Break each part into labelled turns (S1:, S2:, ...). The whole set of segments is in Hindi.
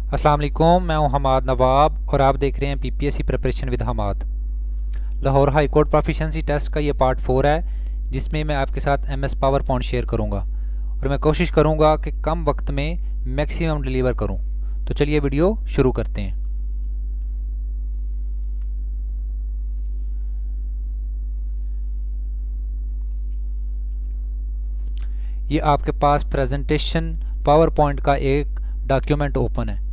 S1: अस्सलाम वालेकुम, मैं हूं हमाद नवाब और आप देख रहे हैं PPSC preparation with Hamad. Lahore high court proficiency test का ये पार्ट 4 है, जिसमें मैं आपके साथ एमएस पावर पॉइंट शेयर करूंगा और मैं कोशिश करूंगा कि कम वक्त में मैक्सिमम डिलीवर करूं। तो चलिए वीडियो शुरू करते हैं। ये आपके पास प्रेजेंटेशन पावर पॉइंट का एक डॉक्यूमेंट ओपन है।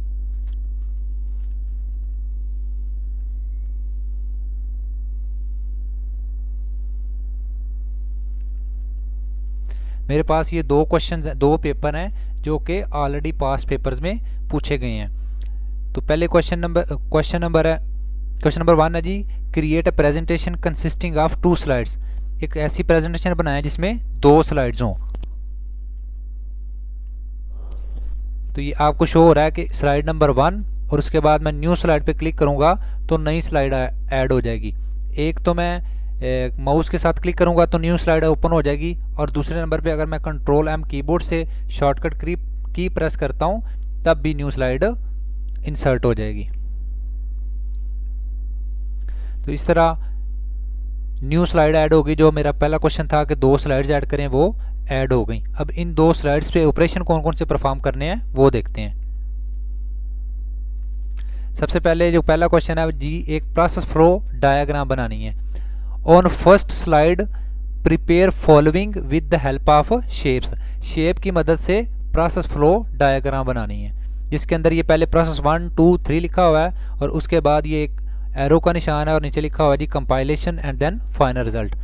S1: मेरे पास ये दो पेपर हैं जो कि ऑलरेडी पास पेपर्स में पूछे गए हैं। तो पहले क्वेश्चन नंबर 1 है जी, create a presentation consisting of 2 slides. एक ऐसी प्रेजेंटेशन बनाएं जिसमें 2 स्लाइड्स हों। तो ये आपको शो हो रहा है कि स्लाइड नंबर 1 और उसके बाद मैं न्यू स्लाइड पे क्लिक करूंगा तो नई स्लाइड ऐड हो जाएगी। एक तो मैं माउस के साथ क्लिक करूंगा तो न्यू स्लाइड ओपन हो जाएगी, और दूसरे नंबर पे अगर मैं कंट्रोल एम कीबोर्ड से शॉर्टकट की प्रेस करता हूं तब भी न्यू स्लाइड इंसर्ट हो जाएगी। तो इस तरह न्यू स्लाइड ऐड होगी। जो मेरा पहला क्वेश्चन था कि 2 स्लाइड्स ऐड करें, वो ऐड हो गई। अब इन 2 स्लाइड्स पे ऑपरेशन कौन कौन से परफॉर्म करने हैं वो देखते हैं। सबसे पहले जो पहला क्वेश्चन है जी, एक प्रोसेस फ्लो डायग्राम बनानी है। On first slide prepare following with the help of shapes. Shape की मदद से प्रोसेस फ्लो डायग्राम बनानी है, जिसके अंदर ये पहले प्रोसेस 1 2 3 लिखा हुआ है और उसके बाद ये एक एरो का निशान है और नीचे लिखा हुआ है जी compilation and then final result.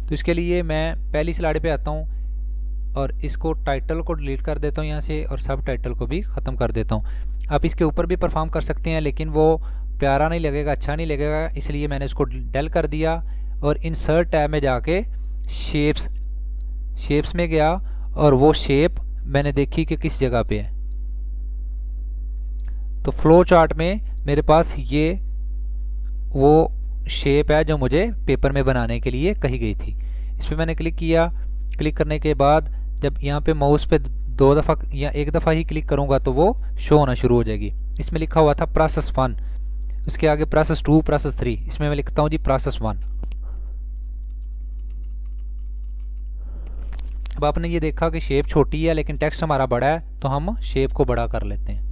S1: तो इसके लिए मैं पहली स्लाइड पे आता हूँ और इसको टाइटल को डिलीट कर देता हूँ यहाँ से, और सब टाइटल को भी ख़त्म कर देता हूँ। आप इसके ऊपर भी परफॉर्म कर सकते हैं, लेकिन वो प्यारा नहीं लगेगा, अच्छा नहीं लगेगा, इसलिए मैंने इसको डेल कर दिया और इंसर्ट टैब में जाके शेप्स में गया और वो शेप मैंने देखी कि किस जगह पे है। तो फ्लो चार्ट में मेरे पास ये वो शेप है जो मुझे पेपर में बनाने के लिए कही गई थी। इस पर मैंने क्लिक किया। क्लिक करने के बाद जब यहाँ पे माउस पे 2 दफ़ा या 1 दफ़ा ही क्लिक करूँगा तो वो शो होना शुरू हो जाएगी। इसमें लिखा हुआ था प्रोसेस 1, उसके आगे प्रोसेस 2, प्रोसेस 3, इसमें मैं लिखता हूँ जी प्रोसेस 1। अब आपने ये देखा कि शेप छोटी है लेकिन टेक्स्ट हमारा बड़ा है, तो हम शेप को बड़ा कर लेते हैं।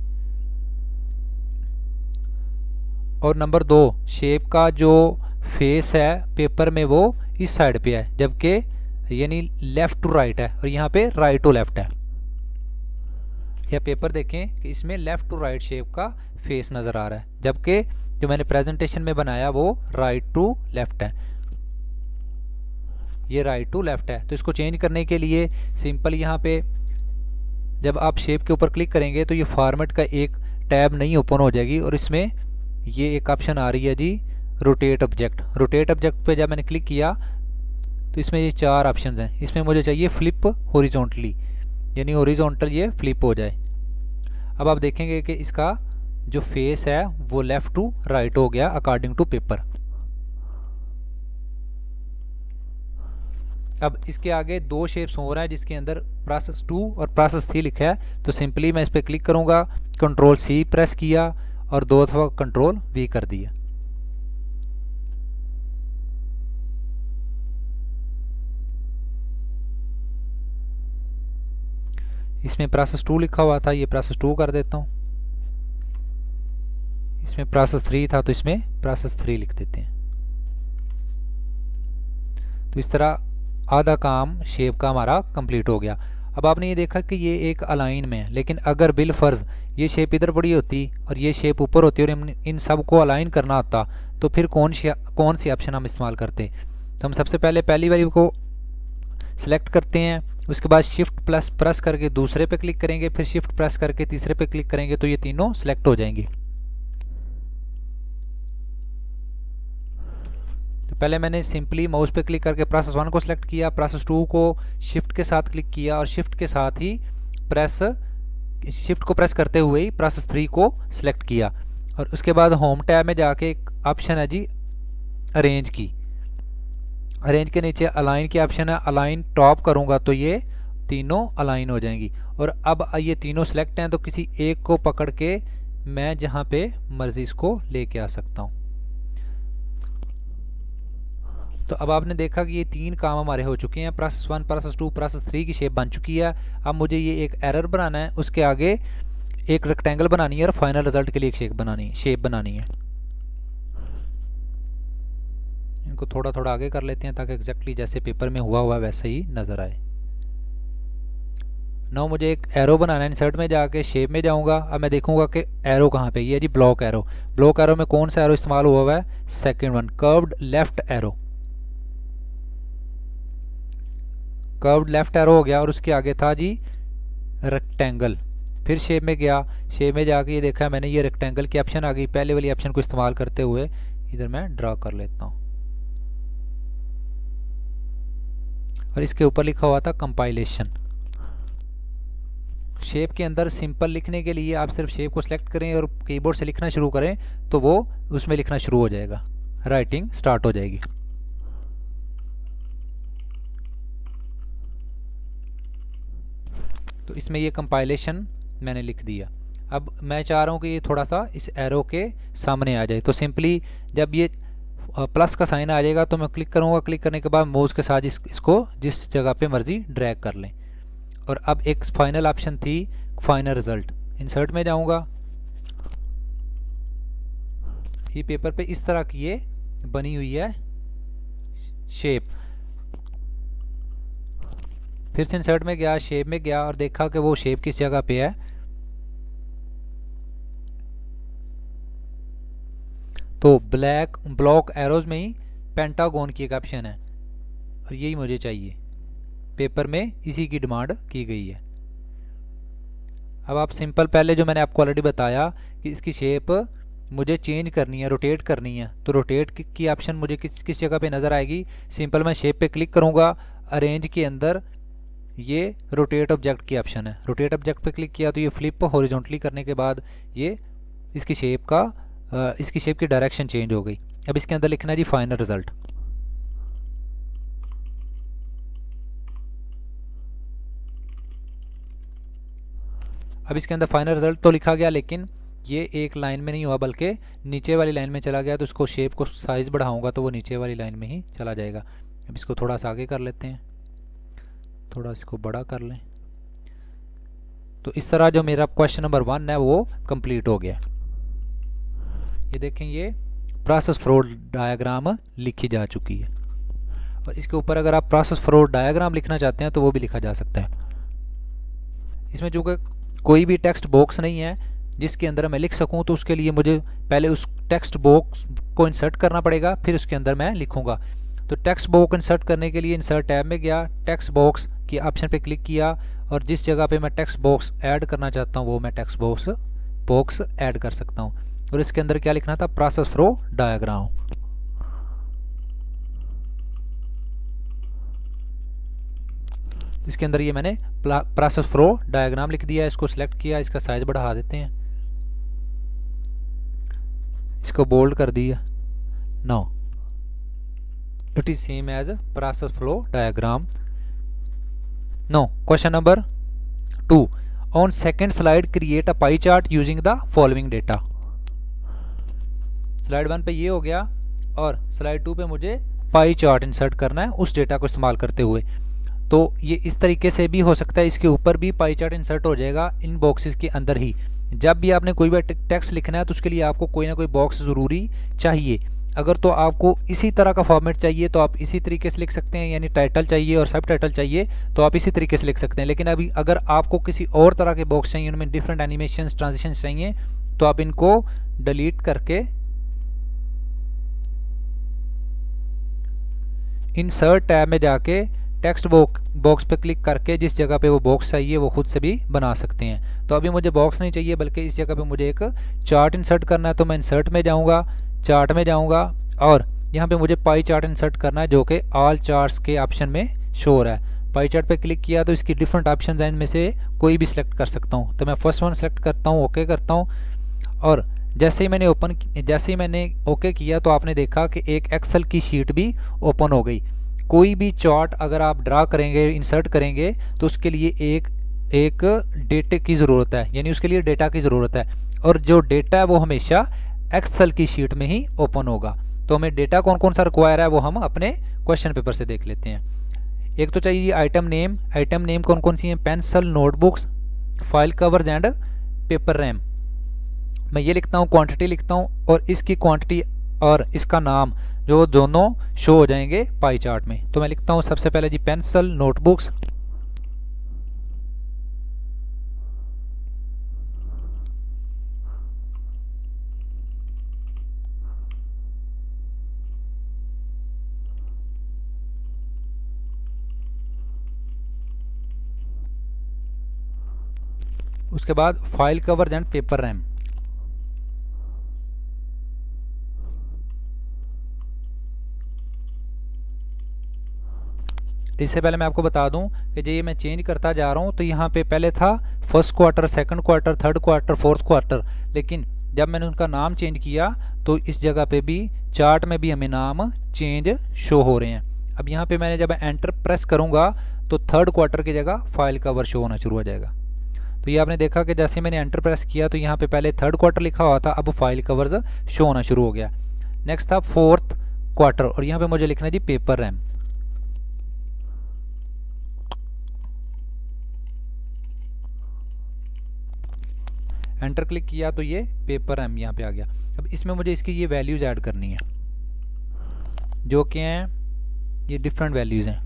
S1: और नंबर 2, शेप का जो फेस है पेपर में वो इस साइड पे है, जबकि यानी लेफ़्ट टू राइट है और यहाँ पे राइट टू लेफ़्ट है। यह पेपर देखें कि इसमें लेफ़्ट टू राइट शेप का फेस नज़र आ रहा है, जबकि जो मैंने प्रेजेंटेशन में बनाया वो राइट टू लेफ़्ट है। ये राइट टू लेफ़्ट है। तो इसको चेंज करने के लिए सिंपल यहाँ पे जब आप शेप के ऊपर क्लिक करेंगे तो ये फॉर्मेट का एक टैब नई ओपन हो जाएगी और इसमें ये एक ऑप्शन आ रही है जी रोटेट ऑब्जेक्ट। रोटेट ऑब्जेक्ट पे जब मैंने क्लिक किया तो इसमें ये 4 ऑप्शंस हैं। इसमें मुझे चाहिए फ्लिप हॉरिजॉन्टली, यानी हॉरिजॉन्टल ये फ्लिप हो जाए। अब आप देखेंगे कि इसका जो फेस है वो लेफ़्ट टू राइट हो गया अकॉर्डिंग टू पेपर। अब इसके आगे 2 शेप्स हो रहा है जिसके अंदर प्रोसेस 2 और प्रोसेस 3 लिखा है। तो सिंपली मैं इस पर क्लिक करूँगा, कंट्रोल C प्रेस किया और 2 दफ़ा कंट्रोल V कर दिया। इसमें प्रोसेस 2 लिखा हुआ था, ये प्रोसेस 2 कर देता हूँ। इसमें प्रोसेस 3 था तो इसमें प्रोसेस 3 लिख देते हैं। तो इस तरह आधा काम शेप का हमारा कंप्लीट हो गया। अब आपने ये देखा कि ये एक अलाइन में है, लेकिन अगर बिल फर्ज ये शेप इधर पड़ी होती और ये शेप ऊपर होती और इन सब को अलाइन करना होता तो फिर कौन सी ऑप्शन हम इस्तेमाल करते। तो हम सबसे पहले पहली वाली को सिलेक्ट करते हैं, उसके बाद शिफ्ट प्लस प्रेस करके दूसरे पे क्लिक करेंगे, फिर शिफ्ट प्रेस करके तीसरे पे क्लिक करेंगे तो ये तीनों सिलेक्ट हो जाएंगी। तो पहले मैंने सिंपली माउस पे क्लिक करके प्रोसेस 1 को सिलेक्ट किया, प्रोसेस 2 को शिफ्ट के साथ क्लिक किया और शिफ्ट के साथ ही शिफ्ट को प्रेस करते हुए ही प्रोसेस 3 को सिलेक्ट किया। और उसके बाद होम टैब में जाके एक ऑप्शन है जी अरेंज की। अरेंज के नीचे अलाइन की ऑप्शन है, अलाइन टॉप करूँगा तो ये तीनों अलाइन हो जाएंगी। और अब ये तीनों सेलेक्ट हैं तो किसी एक को पकड़ के मैं जहाँ पे मर्जी इसको लेके आ सकता हूँ। तो अब आपने देखा कि ये 3 काम हमारे हो चुके हैं, प्रोसेस 1, प्रोसेस 2, प्रोसेस 3 की शेप बन चुकी है। अब मुझे ये एक एरर बनाना है, उसके आगे एक रेक्टेंगल बनानी है और फाइनल रिजल्ट के लिए एक शेप बनानी है। इनको थोड़ा थोड़ा आगे कर लेते हैं ताकि एग्जैक्टली जैसे पेपर में हुआ वैसे ही नज़र आए। नाउ मुझे एक एरो बनाना है। इंसर्ट में जाके शेप में जाऊंगा। अब मैं देखूंगा कि एरो कहाँ पे, ये है जी ब्लॉक एरो। ब्लॉक एरो में कौन सा एरो इस्तेमाल हुआ है? Second one, curved left arrow. Curved left arrow हो गया और उसके आगे था जी रेक्टेंगल। फिर शेप में गया, शेप में जाके ये देखा मैंने ये रेक्टेंगल की ऑप्शन आ गई। पहले वाली ऑप्शन को इस्तेमाल करते हुए इधर मैं ड्रा कर लेता हूँ और इसके ऊपर लिखा हुआ था कंपाइलेशन। शेप के अंदर सिंपल लिखने के लिए आप सिर्फ शेप को सिलेक्ट करें और कीबोर्ड से लिखना शुरू करें तो वो उसमें लिखना शुरू हो जाएगा, राइटिंग स्टार्ट हो जाएगी। तो इसमें ये कंपाइलेशन मैंने लिख दिया। अब मैं चाह रहा हूँ कि ये थोड़ा सा इस एरो के सामने आ जाए। तो सिंपली जब ये प्लस का साइन आ जाएगा तो मैं क्लिक करूँगा। क्लिक करने के बाद माउस के साथ इसको जिस जगह पे मर्जी ड्रैग कर लें। और अब एक फाइनल ऑप्शन थी फाइनल रिजल्ट। इंसर्ट में जाऊँगा, ये पेपर पे इस तरह की ये बनी हुई है शेप। फिर से इंसर्ट में गया, शेप में गया और देखा कि वो शेप किस जगह पे है। तो ब्लॉक एरोज में ही पेंटागन की एक ऑप्शन है और यही मुझे चाहिए। पेपर में इसी की डिमांड की गई है। अब आप सिंपल पहले जो मैंने आपको ऑलरेडी बताया कि इसकी शेप मुझे चेंज करनी है, रोटेट करनी है। तो रोटेट की ऑप्शन मुझे किस जगह पे नज़र आएगी? सिंपल मैं शेप पे क्लिक करूँगा, अरेंज के अंदर ये रोटेट ऑब्जेक्ट की ऑप्शन है। रोटेट ऑब्जेक्ट पे क्लिक किया तो ये फ्लिप हॉरिजॉन्टली करने के बाद ये इसकी शेप की डायरेक्शन चेंज हो गई। अब इसके अंदर लिखना है जी फाइनल रिजल्ट। अब इसके अंदर फाइनल रिजल्ट तो लिखा गया, लेकिन ये एक लाइन में नहीं हुआ बल्कि नीचे वाली लाइन में चला गया। तो इसको शेप को साइज़ बढ़ाऊंगा तो वो नीचे वाली लाइन में ही चला जाएगा। अब इसको थोड़ा सा आगे कर लेते हैं, थोड़ा इसको बड़ा कर लें। तो इस तरह जो मेरा क्वेश्चन नंबर 1 है वो कंप्लीट हो गया। ये देखें, ये प्रोसेस फ्लो डायग्राम लिखी जा चुकी है। और इसके ऊपर अगर आप प्रोसेस फ्लो डायग्राम लिखना चाहते हैं तो वो भी लिखा जा सकता है। इसमें जो कोई भी टेक्स्ट बॉक्स नहीं है जिसके अंदर मैं लिख सकूं, तो उसके लिए मुझे पहले उस टेक्स्ट बॉक्स को इंसर्ट करना पड़ेगा, फिर उसके अंदर मैं लिखूंगा। तो टेक्स्ट बॉक्स इंसर्ट करने के लिए इंसर्ट टैब में गया, टेक्स्ट बॉक्स की ऑप्शन पे क्लिक किया और जिस जगह पे मैं टेक्स्ट बॉक्स ऐड करना चाहता हूँ वो मैं टेक्स्ट बॉक्स ऐड कर सकता हूँ। और इसके अंदर क्या लिखना था? Process flow diagram. इसके अंदर ये मैंने प्रोसेस फ्लो डायग्राम लिख दिया। इसको सिलेक्ट किया, इसका साइज बढ़ा देते हैं, इसको बोल्ड कर दिया। Now it is same as process flow diagram. No question number 2, on second slide create a pie chart using the following data. Slide 1 पे ये हो गया और स्लाइड 2 पे मुझे पाई चार्ट इंसर्ट करना है उस डेटा को इस्तेमाल करते हुए। तो ये इस तरीके से भी हो सकता है, इसके ऊपर भी पाई चार्ट इंसर्ट हो जाएगा इन बॉक्सेस के अंदर ही। जब भी आपने कोई भी टेक्स्ट लिखना है तो उसके लिए आपको कोई ना कोई बॉक्स ज़रूरी चाहिए। अगर तो आपको इसी तरह का फॉर्मेट चाहिए तो आप इसी तरीके से लिख सकते हैं, यानी टाइटल चाहिए और सब टाइटल चाहिए तो आप इसी तरीके से लिख सकते हैं। लेकिन अभी अगर आपको किसी और तरह के बॉक्स चाहिए, उनमें डिफरेंट एनिमेशन ट्रांजिशन चाहिए, तो आप इनको डिलीट करके इंसर्ट टैब में जाके टेक्स्ट बॉक्स पे क्लिक करके जिस जगह पे वो बॉक्स चाहिए वो खुद से भी बना सकते हैं। तो अभी मुझे बॉक्स नहीं चाहिए बल्कि इस जगह पे मुझे एक चार्ट इंसर्ट करना है। तो मैं इंसर्ट में जाऊंगा, चार्ट में जाऊंगा और यहाँ पे मुझे पाई चार्ट इंसर्ट करना है जो कि ऑल चार्ट्स के ऑप्शन में शो हो रहा है। पाई चार्ट पे क्लिक किया तो इसकी डिफरेंट ऑप्शन हैं, इनमें से कोई भी सिलेक्ट कर सकता हूँ। तो मैं फर्स्ट वन सेलेक्ट करता हूँ, ओके करता हूँ और जैसे ही मैंने ओके किया तो आपने देखा कि एक एक्सेल की शीट भी ओपन हो गई। कोई भी चार्ट अगर आप ड्रा करेंगे, इंसर्ट करेंगे, तो उसके लिए एक डेटा की ज़रूरत है, यानी उसके लिए डेटा की ज़रूरत है, और जो डेटा है वो हमेशा एक्सेल की शीट में ही ओपन होगा। तो हमें डेटा कौन कौन सा रिक्वायर है वो हम अपने क्वेश्चन पेपर से देख लेते हैं। एक तो चाहिए आइटम नेम। आइटम नेम कौन कौन सी हैं? Pencil, notebooks, file covers and paper RAM. मैं ये लिखता हूँ, क्वांटिटी लिखता हूँ, और इसकी क्वांटिटी और इसका नाम जो दोनों शो हो जाएंगे पाई चार्ट में। तो मैं लिखता हूँ सबसे पहले जी पेंसिल, नोटबुक्स, उसके बाद file covers and paper RAM. इससे पहले मैं आपको बता दूं कि ये मैं चेंज करता जा रहा हूं, तो यहाँ पे पहले था first quarter, second quarter, third quarter, fourth quarter, लेकिन जब मैंने उनका नाम चेंज किया तो इस जगह पे भी चार्ट में भी हमें नाम चेंज शो हो रहे हैं। अब यहाँ पे मैंने जब एंटर प्रेस करूँगा तो थर्ड क्वार्टर की जगह फाइल कवर शो होना शुरू हो जाएगा। तो ये आपने देखा कि जैसे मैंने एंटर प्रेस किया तो यहाँ पे पहले थर्ड क्वार्टर लिखा हुआ था, अब फाइल कवर्स शो होना शुरू हो गया। नेक्स्ट था फोर्थ क्वार्टर, और यहाँ पे मुझे लिखना है जी पेपर रैम। एंटर क्लिक किया तो ये पेपर रैम यहाँ पे आ गया। अब इसमें मुझे इसकी ये वैल्यूज ऐड करनी है, जो कि हैं ये डिफरेंट वैल्यूज हैं।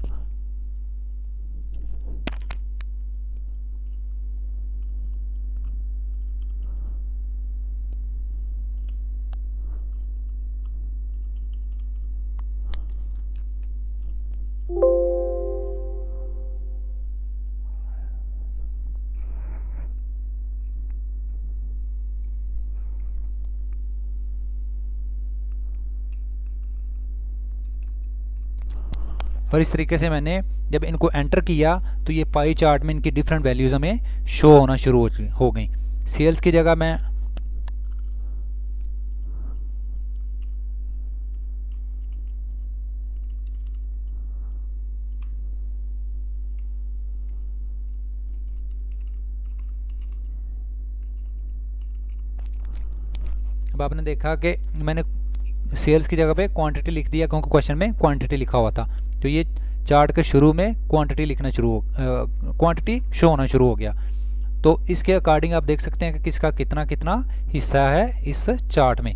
S1: और इस तरीके से मैंने जब इनको एंटर किया तो ये पाई चार्ट में इनकी डिफरेंट वैल्यूज हमें शो होना शुरू हो गई। सेल्स की जगह मैं अब आपने देखा कि मैंने सेल्स की जगह पे क्वांटिटी लिख दिया, क्योंकि क्वेश्चन में क्वांटिटी लिखा हुआ था। तो ये चार्ट के शुरू में क्वांटिटी लिखना क्वांटिटी शो होना शुरू हो गया। तो इसके अकॉर्डिंग आप देख सकते हैं कि किसका कितना कितना हिस्सा है इस चार्ट में।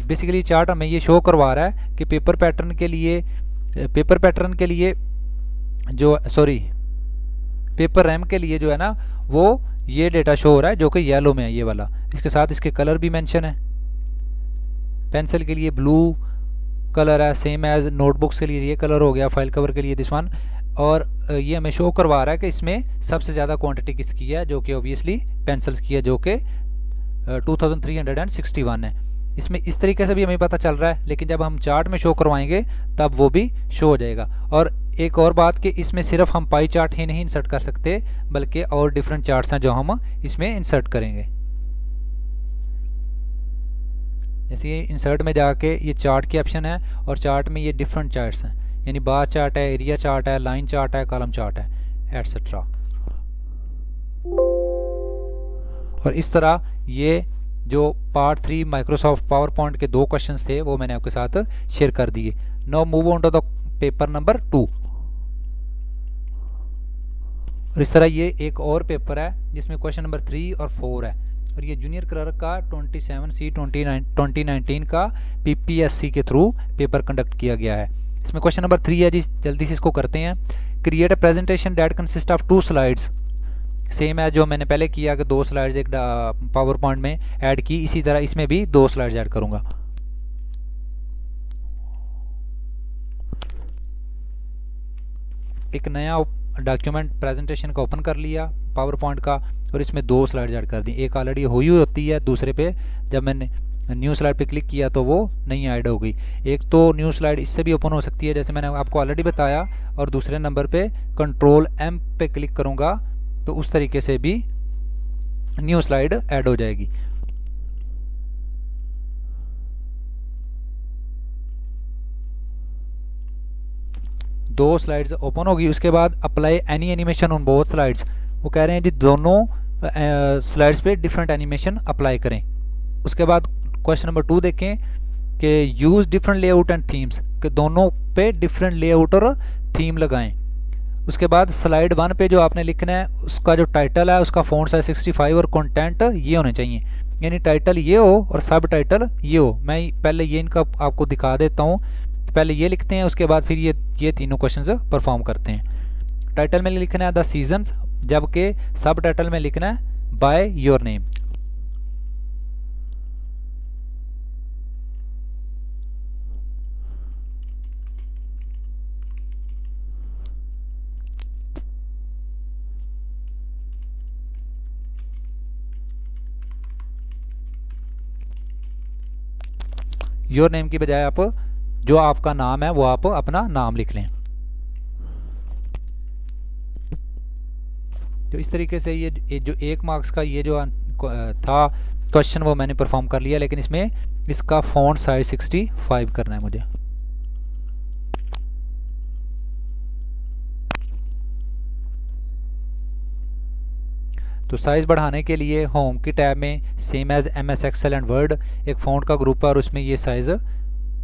S1: बेसिकली चार्ट हमें ये शो करवा रहा है कि पेपर पैटर्न के लिए जो पेपर रैम के लिए जो है ना, वो ये डेटा शो हो रहा है जो कि येलो में है, ये वाला। इसके साथ इसके कलर भी मेंशन है। पेंसिल के लिए ब्लू कलर है, सेम एज नोटबुक्स के लिए ये कलर हो गया, फाइल कवर के लिए दिस वन। और ये हमें शो करवा रहा है कि इसमें सबसे ज़्यादा क्वांटिटी किसकी है, जो कि ऑब्वियसली पेंसिल्स की है, जो कि 2361 है। इसमें इस तरीके से भी हमें पता चल रहा है, लेकिन जब हम चार्ट में शो करवाएंगे तब वो भी शो हो जाएगा। और एक और बात कि इसमें सिर्फ हम पाई चार्ट ही नहीं इंसर्ट कर सकते, बल्कि और डिफरेंट चार्ट्स हैं जो हम इसमें इंसर्ट करेंगे। जैसे ये इंसर्ट में जाके ये चार्ट के ऑप्शन है, और चार्ट में ये डिफरेंट चार्ट्स हैं, यानी बार चार्ट है, एरिया चार्ट है, लाइन चार्ट है, कॉलम चार्ट है, एटसेट्रा। और इस तरह ये जो पार्ट 3 माइक्रोसॉफ्ट पावर पॉइंट के 2 क्वेश्चंस थे वो मैंने आपके साथ शेयर कर दिए। Now move on to the paper number 2। और इस तरह ये एक और पेपर है जिसमें क्वेश्चन नंबर 3 और 4 है, और ये जूनियर क्लर्क का 27C 2019 का PPSC के थ्रू पेपर कंडक्ट किया गया है। इसमें क्वेश्चन नंबर 3 है जी, जल्दी से इसको करते हैं। Create a presentation that consist of 2 slides. Same है जो मैंने पहले किया कि 2 स्लाइड्स एक पावर पॉइंट में ऐड की, इसी तरह इसमें भी 2 स्लाइड्स ऐड करूंगा। एक नया डॉक्यूमेंट प्रेजेंटेशन का ओपन कर लिया पावर पॉइंट का, और इसमें 2 स्लाइड्स ऐड कर दी। एक ऑलरेडी हुई होती है, दूसरे पे जब मैंने न्यू स्लाइड पे क्लिक किया तो वो नहीं ऐड हो गई। एक तो न्यू स्लाइड इससे भी ओपन हो सकती है, जैसे मैंने आपको ऑलरेडी बताया, और दूसरे नंबर पे कंट्रोल M पे क्लिक करूँगा तो उस तरीके से भी न्यू स्लाइड ऐड हो जाएगी। 2 स्लाइड्स ओपन होगी। उसके बाद apply any animation on both slides, वो कह रहे हैं जी दोनों स्लाइड्स पे डिफरेंट एनिमेशन अप्लाई करें। उसके बाद क्वेश्चन नंबर 2 देखें कि use different layout and themes, कि दोनों पे डिफरेंट लेआउट और थीम लगाएं। उसके बाद स्लाइड 1 पे जो आपने लिखना है उसका जो टाइटल है उसका फ़ॉन्ट साइज 65 और कंटेंट ये होने चाहिए, यानी टाइटल ये हो और सब टाइटल ये हो। मैं पहले ये इनका आपको दिखा देता हूँ, पहले ये लिखते हैं उसके बाद फिर ये तीनों क्वेश्चंस परफॉर्म करते हैं। टाइटल में लिखना है द सीजन्स, जबकि सब टाइटल में लिखना है by your name. Your name की बजाय आप जो आपका नाम है वो आप अपना नाम लिख लें। तो इस तरीके से ये जो 1 मार्क्स का ये जो था क्वेश्चन वो मैंने परफॉर्म कर लिया, लेकिन इसमें इसका फॉन्ट साइज 65 करना है मुझे। तो साइज़ बढ़ाने के लिए होम की टैब में same as MS excel and word एक फ़ॉन्ट का ग्रुप है और उसमें ये साइज़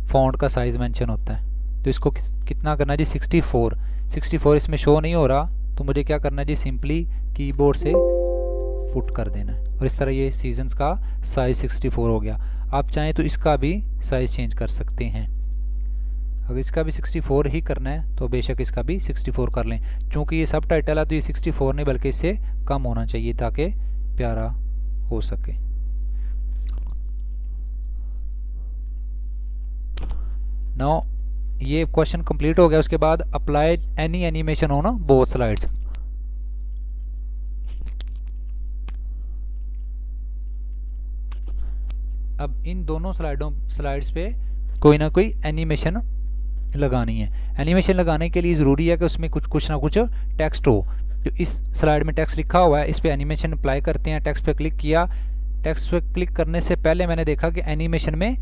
S1: फ़ॉन्ट का साइज़ मेंशन होता है। तो इसको कितना करना है जी 64 इसमें शो नहीं हो रहा, तो मुझे क्या करना है जी सिंपली कीबोर्ड से पुट कर देना है और इस तरह ये सीजन्स का साइज़ 64 हो गया। आप चाहें तो इसका भी साइज़ चेंज कर सकते हैं, अगर इसका भी 64 ही करना है तो बेशक इसका भी 64 कर लें। चूँकि ये सब टाइटल है तो ये 64 नहीं बल्कि इससे कम होना चाहिए ताकि प्यारा हो सके। नाउ ये क्वेश्चन कंप्लीट हो गया। उसके बाद apply any animation on both slides. अब इन दोनों स्लाइड्स पे कोई ना कोई एनिमेशन लगानी है। एनिमेशन लगाने के लिए ज़रूरी है कि उसमें कुछ ना कुछ टेक्स्ट हो। जो इस स्लाइड में टेक्स्ट लिखा हुआ है इस पे एनिमेशन अप्लाई करते हैं। टेक्स्ट पे क्लिक किया, टेक्स्ट पे क्लिक करने से पहले मैंने देखा कि एनिमेशन में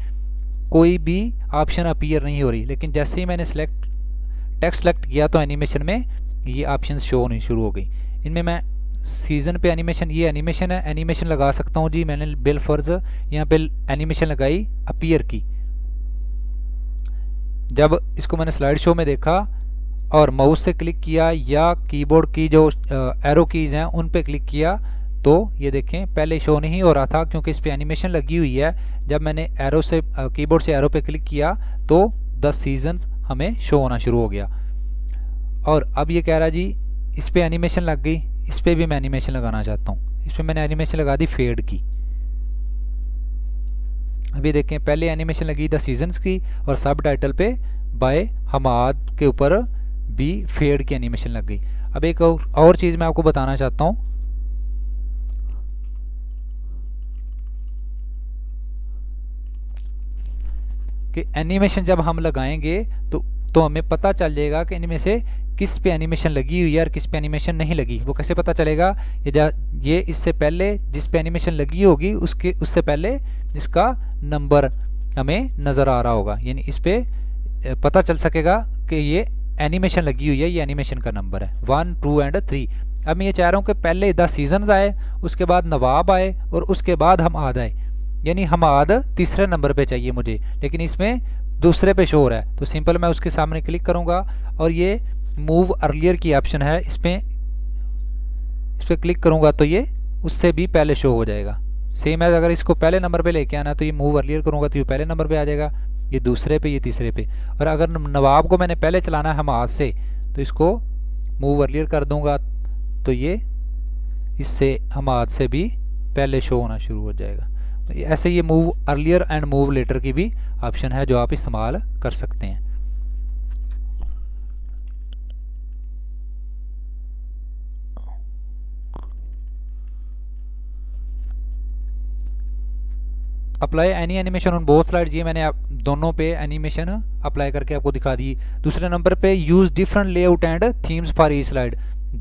S1: कोई भी ऑप्शन अपीयर नहीं हो रही, लेकिन जैसे ही मैंने टेक्स्ट सेलेक्ट किया तो एनिमेशन में ये ऑप्शन शो होनी शुरू हो गई। इनमें मैं सीज़न पे एनिमेशन, ये एनिमेशन है, एनिमेशन लगा सकता हूँ जी। मैंने बिल फर्ज यहाँ पे एनिमेशन लगाई अपीयर की। जब इसको मैंने स्लाइड शो में देखा और माउस से क्लिक किया या कीबोर्ड की जो एरो कीज़ हैं उन पे क्लिक किया तो ये देखें पहले शो नहीं हो रहा था क्योंकि इस पे एनिमेशन लगी हुई है। जब मैंने एरो से कीबोर्ड से एरो पे क्लिक किया तो 10 सीजन्स हमें शो होना शुरू हो गया। और अब ये कह रहा जी इस पे एनिमेशन लग गई, इस पे भी मैं एनिमेशन लगाना चाहता हूँ। इस पे मैंने एनिमेशन लगा दी फेड की। अभी देखें पहले एनिमेशन लगी द सीजन्स की और सब टाइटल पे बाय हमाद के ऊपर भी फेड की एनिमेशन लग गई। अब एक और चीज़ मैं आपको बताना चाहता हूँ कि एनिमेशन जब हम लगाएंगे तो हमें पता चल जाएगा कि इनमें से किस पे एनिमेशन लगी हुई है और किस पे एनिमेशन नहीं लगी। वो कैसे पता चलेगा? ये इससे पहले जिस पे एनिमेशन लगी होगी उससे पहले इसका नंबर हमें नज़र आ रहा होगा, यानी इस पे पता चल सकेगा कि ये एनिमेशन लगी हुई है, ये एनिमेशन का नंबर है 1, 2 एंड 3। अब मैं ये चाह रहा हूँ कि पहले 10 सीजन्स आए, उसके बाद नवाब आए और उसके बाद हमाद आए, यानी हमाद तीसरे नंबर पे चाहिए मुझे, लेकिन इसमें दूसरे पे शो हो रहा है। तो सिंपल मैं उसके सामने क्लिक करूँगा और ये मूव अर्लियर की ऑप्शन है, इस पर क्लिक करूँगा तो ये उससे भी पहले शो हो जाएगा। सेम एज अगर इसको पहले नंबर पे लेके आना तो ये मूव अर्लियर करूँगा तो ये पहले नंबर पे आ जाएगा, ये दूसरे पे, ये तीसरे पे। और अगर नवाब को मैंने पहले चलाना है हमाद से तो इसको मूव अर्लियर कर दूँगा तो ये इससे हमाद से भी पहले शो होना शुरू हो जाएगा। ऐसे ये move earlier and move later की भी ऑप्शन है जो आप इस्तेमाल कर सकते हैं। Apply any animation on both slides, ये मैंने दोनों पे एनिमेशन अप्लाई करके आपको दिखा दी। दूसरे नंबर पे use different layout and themes for each slide,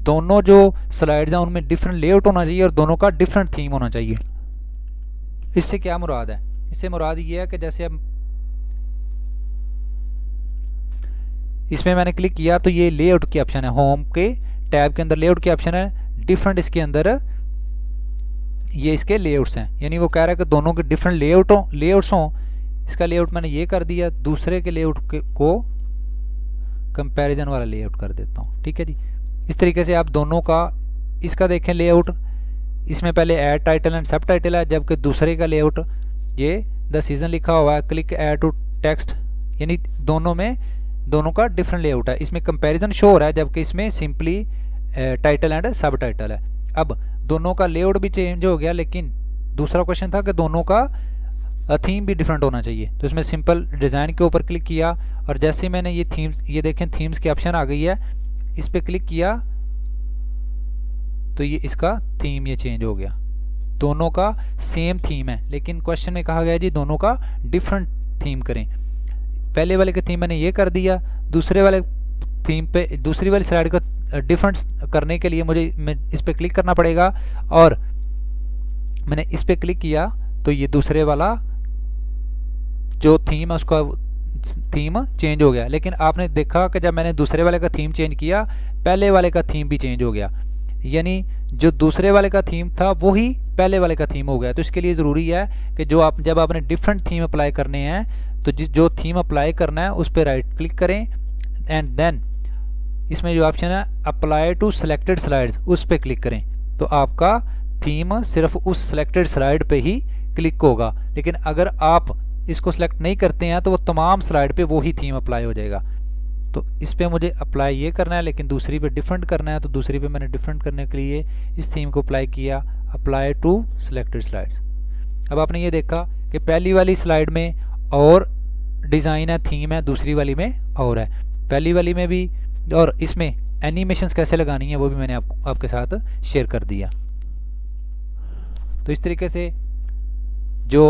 S1: दोनों जो स्लाइड्स हैं उनमें डिफरेंट लेआउट होना चाहिए और दोनों का डिफरेंट थीम होना चाहिए। इससे क्या मुराद है? इससे मुराद ये है कि जैसे अब इसमें मैंने क्लिक किया तो ये लेआउट की ऑप्शन है, होम के टैब के अंदर लेआउट की ऑप्शन है, डिफरेंट इसके अंदर ये इसके लेआउट्स हैं, यानी वो कह रहा है कि दोनों के डिफरेंट लेआउट्स हों। इसका लेआउट मैंने ये कर दिया, दूसरे के लेआउट को कंपैरिजन वाला लेआउट कर देता हूँ। ठीक है जी, इस तरीके से आप दोनों का, इसका देखें लेआउट, इसमें पहले ऐड टाइटल एंड सब टाइटल है, जबकि दूसरे का लेआउट ये द सीजन लिखा हुआ है, क्लिक ऐड टू टेक्स्ट, यानी दोनों का डिफरेंट लेआउट है। इसमें कंपैरिजन शो हो रहा है, जबकि इसमें सिंपली टाइटल एंड सब टाइटल है। अब दोनों का लेआउट भी चेंज हो गया, लेकिन दूसरा क्वेश्चन था कि दोनों का थीम भी डिफरेंट होना चाहिए। तो इसमें सिंपल डिज़ाइन के ऊपर क्लिक किया और जैसे मैंने ये थीम्स, ये देखें थीम्स की ऑप्शन आ गई है, इस पर क्लिक किया तो ये इसका थीम ये चेंज हो गया। दोनों का सेम थीम है, लेकिन क्वेश्चन में कहा गया जी दोनों का डिफरेंट थीम करें। पहले वाले का थीम मैंने ये कर दिया, दूसरे वाले थीम पे, दूसरी वाली स्लाइड को डिफरेंट करने के लिए मुझे इस पर क्लिक करना पड़ेगा, और मैंने इस पर क्लिक किया तो ये दूसरे वाला जो थीम है उसका थीम चेंज हो गया। लेकिन आपने देखा कि जब मैंने दूसरे वाले का थीम चेंज किया, पहले वाले का थीम भी चेंज हो गया, यानी जो दूसरे वाले का थीम था वही पहले वाले का थीम हो गया। तो इसके लिए ज़रूरी है कि जब आपने डिफरेंट थीम अप्लाई करने हैं तो जो थीम अप्लाई करना है उस पर राइट क्लिक करें, एंड देन इसमें जो ऑप्शन है अप्लाई टू सिलेक्टेड स्लाइड्स, उस पर क्लिक करें तो आपका थीम सिर्फ उस सिलेक्टेड स्लाइड पे ही क्लिक होगा। लेकिन अगर आप इसको सिलेक्ट नहीं करते हैं तो वो तमाम स्लाइड पे वो ही थीम अप्लाई हो जाएगा। तो इस पे मुझे अप्लाई ये करना है, लेकिन दूसरी पे डिफरेंट करना है, तो दूसरी पे मैंने डिफरेंट करने के लिए इस थीम को अप्लाई किया, अप्लाई टू सिलेक्टेड स्लाइड्स। अब आपने ये देखा कि पहली वाली स्लाइड में और डिज़ाइन है, थीम है, दूसरी वाली में और है। पहली वाली में भी, और इसमें एनिमेशंस कैसे लगानी है वो भी मैंने आपके साथ शेयर कर दिया। तो इस तरीके से जो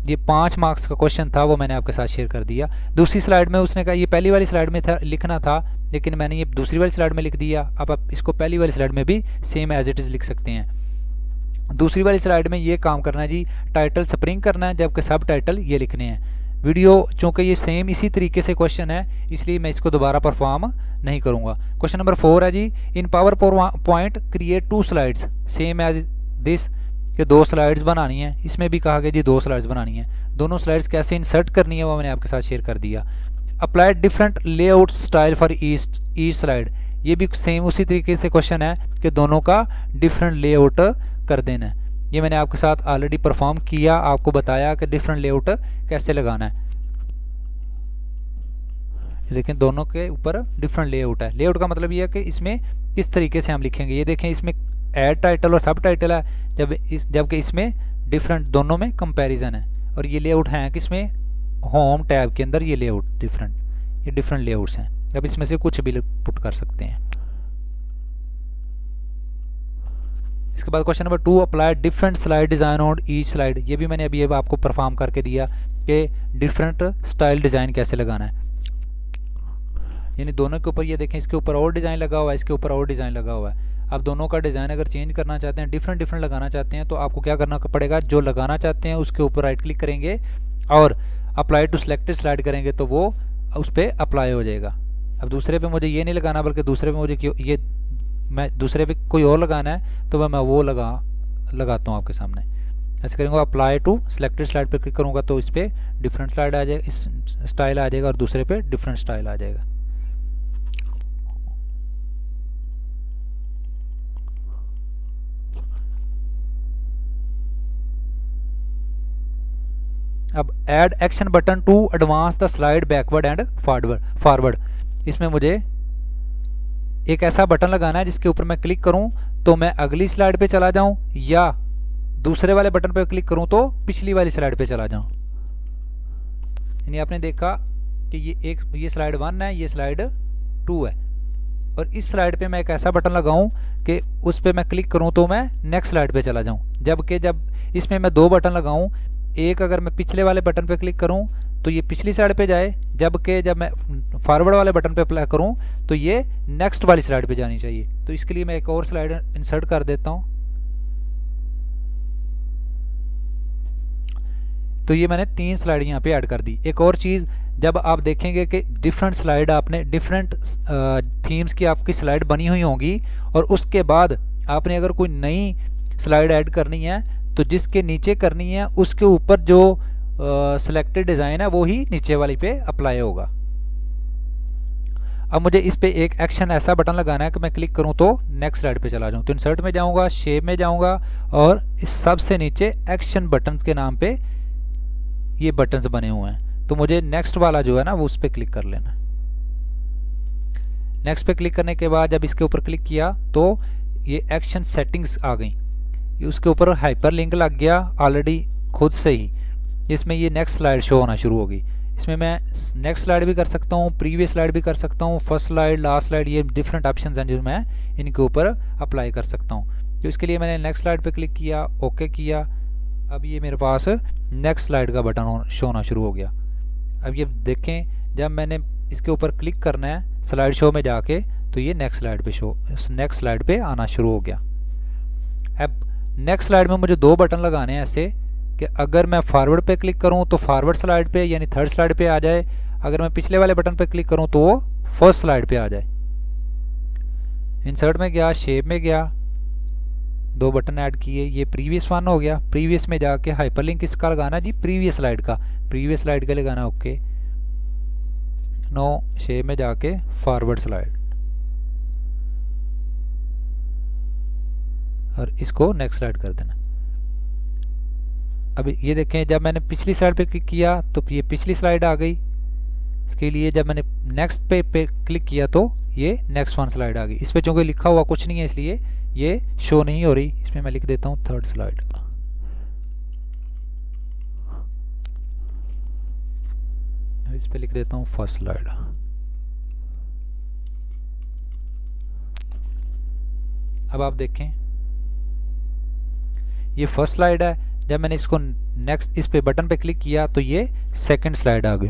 S1: ये 5 मार्क्स का क्वेश्चन था वो मैंने आपके साथ शेयर कर दिया। दूसरी स्लाइड में उसने कहा ये पहली वाली स्लाइड में था लिखना था, लेकिन मैंने ये दूसरी वाली स्लाइड में लिख दिया। अब आप इसको पहली वाली स्लाइड में भी सेम एज इट इज़ लिख सकते हैं। दूसरी वाली स्लाइड में ये काम करना है जी, टाइटल स्प्रिंग करना है, जबकि सब टाइटल ये लिखने हैं। वीडियो चूँकि ये सेम इसी तरीके से क्वेश्चन है, इसलिए मैं इसको दोबारा परफॉर्म नहीं करूँगा। क्वेश्चन नंबर 4 है जी, in PowerPoint create 2 slides same as this, कि 2 स्लाइड्स बनानी है। इसमें भी कहा गया जी 2 स्लाइड्स बनानी है। दोनों स्लाइड्स कैसे इंसर्ट करनी है वो मैंने आपके साथ शेयर कर दिया। Apply different layout style for each slide, ये भी सेम उसी तरीके से क्वेश्चन है कि दोनों का डिफरेंट लेआउट कर देना है। ये मैंने आपके साथ ऑलरेडी परफॉर्म किया, आपको बताया कि डिफरेंट लेआउट कैसे लगाना है। लेकिन दोनों के ऊपर डिफरेंट लेआउट है। लेआउट का मतलब ये है कि इसमें किस तरीके से हम लिखेंगे। ये देखें इसमें ऐड टाइटल और सब टाइटल है, जबकि इसमें डिफरेंट, दोनों में कंपैरिजन है। और ये लेआउट हैं किसमें, होम टैब के अंदर ये लेआउट डिफरेंट, ये डिफरेंट लेआउट्स हैं। अब इसमें से कुछ भी पुट कर सकते हैं। इसके बाद question number 2, apply different slide design on each slide. ये भी मैंने अभी आपको परफॉर्म करके दिया कि डिफरेंट स्टाइल डिज़ाइन कैसे लगाना है। यानी दोनों के ऊपर ये देखें, इसके ऊपर और डिज़ाइन लगा हुआ है, इसके ऊपर और डिज़ाइन लगा हुआ है। अब दोनों का डिज़ाइन अगर चेंज करना चाहते हैं, डिफरेंट लगाना चाहते हैं, तो आपको क्या करना पड़ेगा, जो लगाना चाहते हैं उसके ऊपर राइट क्लिक करेंगे और अप्लाई टू सिलेक्टेड स्लाइड करेंगे तो वो उस पर अप्लाई हो जाएगा। अब दूसरे पे मुझे ये नहीं लगाना, बल्कि दूसरे पे मुझे ये मैं दूसरे पे कोई और लगाना है तो मैं वो लगाता हूँ आपके सामने। ऐसे करेंगे, अप्लाई टू सिलेक्टेड स्लाइड पर क्लिक करूँगा तो इस पर डिफरेंट स्लाइड आ जाएगा, इस स्टाइल आ जाएगा, और दूसरे पे डिफरेंट स्टाइल आ जाएगा। अब add action button to advance the slide backward and forward, इसमें मुझे एक ऐसा बटन लगाना है जिसके ऊपर मैं क्लिक करूं तो मैं अगली स्लाइड पे चला जाऊं, या दूसरे वाले बटन पे क्लिक करूं तो पिछली वाली स्लाइड पे चला जाऊं। यानी आपने देखा कि ये स्लाइड 1 है, ये स्लाइड 2 है, और इस स्लाइड पे मैं एक ऐसा बटन लगाऊं कि उस पर मैं क्लिक करूं तो मैं नेक्स्ट स्लाइड पे चला जाऊं। जबकि जब इसमें मैं 2 बटन लगाऊं, एक अगर मैं पिछले वाले बटन पे क्लिक करूं तो ये पिछली साइड पे जाए, जबकि जब मैं फॉरवर्ड वाले बटन पे अप्लाई करूं तो ये नेक्स्ट वाली स्लाइड पे जानी चाहिए। तो इसके लिए मैं एक और स्लाइड इंसर्ट कर देता हूं। तो ये मैंने 3 स्लाइड यहाँ पे ऐड कर दी। एक और चीज़, जब आप देखेंगे कि डिफरेंट स्लाइड आपने डिफरेंट थीम्स की आपकी स्लाइड बनी हुई होंगी, और उसके बाद आपने अगर कोई नई स्लाइड ऐड करनी है तो जिसके नीचे करनी है उसके ऊपर जो सिलेक्टेड डिज़ाइन है वो ही नीचे वाली पे अप्लाई होगा। अब मुझे इस पे एक एक्शन ऐसा बटन लगाना है कि मैं क्लिक करूं तो नेक्स्ट स्लाइड पे चला जाऊं। तो इंसर्ट में जाऊंगा, शेप में जाऊंगा, और इस सबसे नीचे एक्शन बटन्स के नाम पे ये बटन्स बने हुए हैं। तो मुझे नेक्स्ट वाला जो है ना वो उस पर क्लिक कर लेना। नेक्स्ट पे क्लिक करने के बाद जब इसके ऊपर क्लिक किया तो ये एक्शन सेटिंग्स आ गई, उसके ऊपर हाइपर लिंक लग गया ऑलरेडी खुद से ही, जिसमें ये नेक्स्ट स्लाइड शो होना शुरू होगी। इसमें मैं नेक्स्ट स्लाइड भी कर सकता हूँ, प्रीवियस स्लाइड भी कर सकता हूँ, फर्स्ट स्लाइड, लास्ट स्लाइड, ये डिफरेंट ऑप्शंस हैं जो मैं इनके ऊपर अप्लाई कर सकता हूँ। तो इसके लिए मैंने नेक्स्ट स्लाइड पे क्लिक किया, ओके किया। अब ये मेरे पास नेक्स्ट स्लाइड का बटन शो होना शुरू हो गया। अब ये देखें, जब मैंने इसके ऊपर क्लिक करना है स्लाइड शो में जाके तो ये नेक्स्ट स्लाइड पे आना शुरू हो गया। अब नेक्स्ट स्लाइड में मुझे 2 बटन लगाने हैं ऐसे कि अगर मैं फॉरवर्ड पे क्लिक करूं तो फॉरवर्ड स्लाइड पे यानी थर्ड स्लाइड पे आ जाए, अगर मैं पिछले वाले बटन पे क्लिक करूं तो वो फर्स्ट स्लाइड पे आ जाए। इंसर्ट में गया, शेप में गया, 2 बटन ऐड किए, ये प्रीवियस वन हो गया। प्रीवियस में जाके हाइपरलिंक किसका लगाना जी, प्रीवियस स्लाइड का लगाना, ओके। नो, शेप में जाके फॉरवर्ड स्लाइड, और इसको नेक्स्ट स्लाइड कर देना। अब ये देखें, जब मैंने पिछली स्लाइड पे क्लिक किया तो ये पिछली स्लाइड आ गई। इसके लिए जब मैंने नेक्स्ट पे क्लिक किया तो ये नेक्स्ट वन स्लाइड आ गई। इस पे चूँकि लिखा हुआ कुछ नहीं है इसलिए ये शो नहीं हो रही। इसमें मैं लिख देता हूँ थर्ड स्लाइड। इस पे लिख देता हूँ फर्स्ट स्लाइड। अब आप देखें ये फर्स्ट स्लाइड है, जब मैंने इसको नेक्स्ट इस पे बटन पे क्लिक किया तो ये सेकंड स्लाइड आ गई।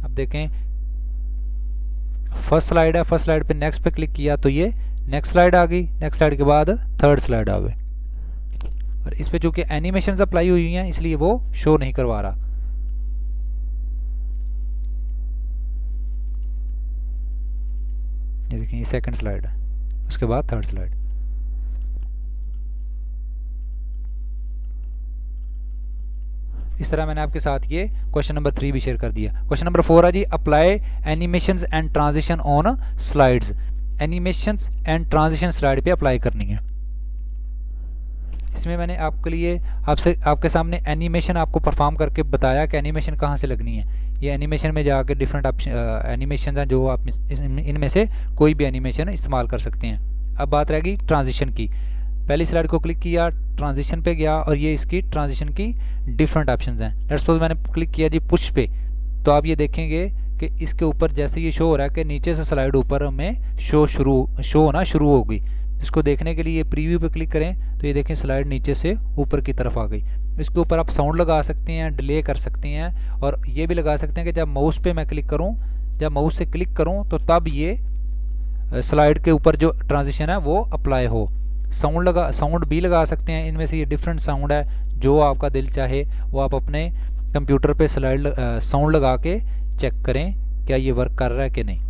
S1: अब देखें फर्स्ट स्लाइड है, फर्स्ट स्लाइड पे नेक्स्ट पे क्लिक किया तो ये नेक्स्ट स्लाइड आ गई, नेक्स्ट स्लाइड के बाद थर्ड स्लाइड आ गई। और इस पे चूंकि एनिमेशंस अप्लाई हुई हैं इसलिए वो शो नहीं करवा रहा। ये देखिए, ये सेकंड स्लाइड है, उसके बाद थर्ड स्लाइड। इस तरह मैंने आपके साथ ये क्वेश्चन नंबर 3 भी शेयर कर दिया। क्वेश्चन नंबर 4 है जी, apply animations and transition on slides. Animations and transition slide पे अप्लाई करनी है। इसमें मैंने आपके लिए आपके सामने एनिमेशन आपको परफॉर्म करके बताया कि एनिमेशन कहाँ से लगनी है। ये एनिमेशन में जाकर डिफरेंट एनिमेशन हैं जो आप इनमें से कोई भी एनिमेशन इस्तेमाल कर सकते हैं। अब बात रहेगी ट्रांजिशन की। पहली स्लाइड को क्लिक किया, ट्रांजिशन पे गया, और ये इसकी ट्रांजिशन की डिफरेंट ऑप्शंस हैं। लेट्स सपोज मैंने क्लिक किया जी पुश पे, तो आप ये देखेंगे कि इसके ऊपर जैसे ये शो हो रहा है कि नीचे से स्लाइड ऊपर में शो होना शुरू हो गई। इसको देखने के लिए प्रीव्यू पे क्लिक करें तो ये देखें स्लाइड नीचे से ऊपर की तरफ आ गई। इसके ऊपर आप साउंड लगा सकते हैं, डिले कर सकते हैं, और ये भी लगा सकते हैं कि जब माउस पे मैं क्लिक करूं, जब माउस से क्लिक करूं तो तब ये स्लाइड के ऊपर जो ट्रांजिशन है वो अप्लाई हो। साउंड भी लगा सकते हैं। इनमें से ये डिफरेंट साउंड है, जो आपका दिल चाहे वो आप अपने कंप्यूटर पे स्लाइड साउंड लगा के चेक करें क्या ये वर्क कर रहा है कि नहीं।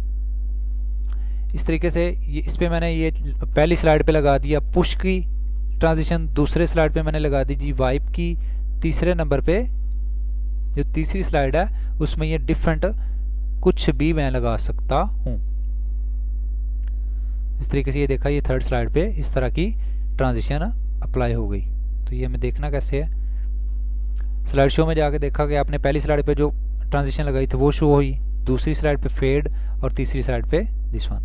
S1: इस तरीके से ये इस पर मैंने ये पहली स्लाइड पे लगा दिया पुश की ट्रांजिशन, दूसरे स्लाइड पे मैंने लगा दी जी वाइप की, तीसरे नंबर पे जो तीसरी स्लाइड है उसमें ये डिफरेंट कुछ भी मैं लगा सकता हूँ। इस तरीके से ये देखा, ये थर्ड स्लाइड पे इस तरह की ट्रांजिशन अप्लाई हो गई। तो ये हमें देखना कैसे है, स्लाइड शो में जाके देखा कि आपने पहली स्लाइड पे जो ट्रांजिशन लगाई थी वो शो हुई, दूसरी स्लाइड पे फेड, और तीसरी स्लाइड पे दिस वन,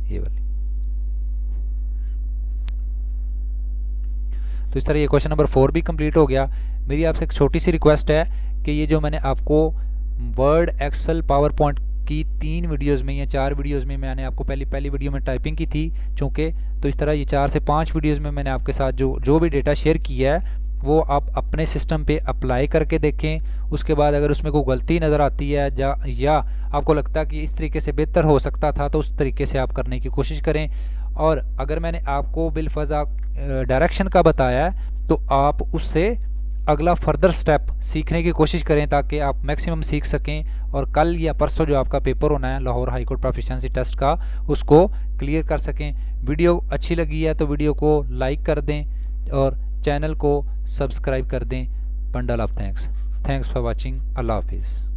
S1: ये वाली। तो इस तरह ये क्वेश्चन नंबर 4 भी कंप्लीट हो गया। मेरी आपसे एक छोटी सी रिक्वेस्ट है कि ये जो मैंने आपको वर्ड, एक्सेल, पावर पॉइंट की 3 वीडियोज़ में या 4 वीडियोज़ में मैंने आपको पहली वीडियो में टाइपिंग की थी चूँकि, तो इस तरह ये 4 से 5 वीडियोज़ में मैंने आपके साथ जो भी डेटा शेयर किया है वो आप अपने सिस्टम पे अप्लाई करके देखें। उसके बाद अगर उसमें कोई गलती नज़र आती है या आपको लगता है कि इस तरीके से बेहतर हो सकता था, तो उस तरीके से आप करने की कोशिश करें। और अगर मैंने आपको बिलफज़ा डायरेक्शन का बताया है तो आप उससे अगला फर्दर स्टेप सीखने की कोशिश करें ताकि आप मैक्सिमम सीख सकें और कल या परसों जो आपका पेपर होना है Lahore high court proficiency test का, उसको क्लियर कर सकें। वीडियो अच्छी लगी है तो वीडियो को लाइक कर दें और चैनल को सब्सक्राइब कर दें। Bundle of thanks for watching. अल्लाह हाफिज़।